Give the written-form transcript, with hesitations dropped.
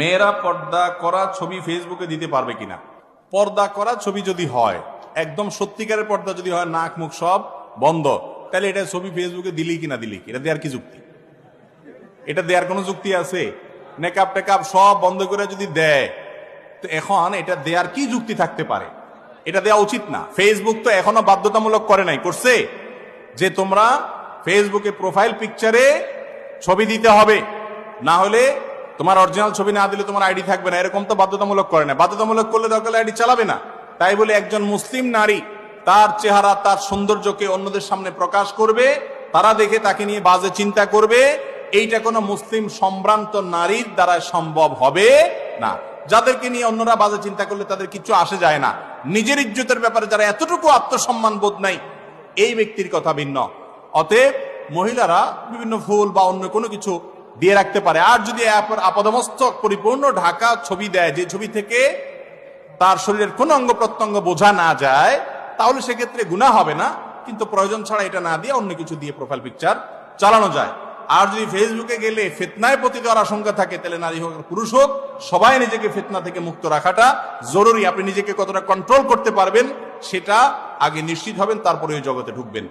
মেয়েরা পর্দা করা ছবি ফেসবুকে দিতে পারবে কিনা? পর্দা করা ছবি যদি হয়, একদম সত্যিকারের পর্দা যদি হয়, নাক মুখ সব বন্ধ, তাহলে এটা ছবি ফেসবুকে দিলেই কিনা দিলেই কি, এটা দেওয়ার কি যুক্তি? এটা দেওয়ার কোনো যুক্তি আছে? মেকআপ টেকআপ সব বন্ধ করে যদি দেয়, তো এখন এটা দেওয়ার কি যুক্তি থাকতে পারে? এটা দেওয়া উচিত না। ফেসবুক তো এখনো বাধ্যতামূলক করে নাই, করছে যে তোমরা ফেসবুকে প্রোফাইল পিকচারে ছবি দিতে হবে, না হলে তোমার অরিজিনাল ছবি না দিলে তোমার আইডি থাকবে না, এরকম তো বাধ্যতামূলক করে না। বাধ্যতামূলক করলে দরকার আইডি চালাবে না। তাই বলে একজন মুসলিম নারী তার চেহারা, তার সৌন্দর্যকে অন্যদের সামনে প্রকাশ করবে, তারা দেখে তাকে নিয়ে বাজে চিন্তা করবে, এইটা কোনো মুসলিম সম্ভ্রান্ত নারীর দ্বারা সম্ভব হবে না। যাদেরকে নিয়ে অন্যরা বাজে চিন্তা করলে তাদের কিছু আসে যায় না। নিজের ইজ্জতের ব্যাপারে যারা এতটুকু আত্মসম্মান বোধ নাই, এই ব্যক্তির কথা ভিন্ন। অতএব মহিলারা বিভিন্ন ফুল বা অন্য কোনো কিছু দিয়ে রাখতে পারে। আর যদি আপাদমস্তক পরিপূর্ণ ঢাকা ছবি দেয়, যে ছবি থেকে তার শরীরের কোনো অঙ্গ প্রত্যঙ্গ বোঝা না যায়, তাহলে সেক্ষেত্রে গুনাহ হবে না। কিন্তু প্রয়োজন ছাড়া এটা না দিয়ে অন্য কিছু দিয়ে প্রোফাইল পিকচার চালানো যায়। আর যদি ফেসবুকে গেলে ফিতনায় পতিত হওয়ার আশঙ্কা থাকে, তাহলে নারী হোক পুরুষ হোক, সবাই নিজেকে ফিতনা থেকে মুক্ত রাখাটা জরুরি। আপনি নিজেকে কতটা কন্ট্রোল করতে পারবেন সেটা আগে নিশ্চিত হবেন, তারপরে ওই জগতে ঢুকবেন।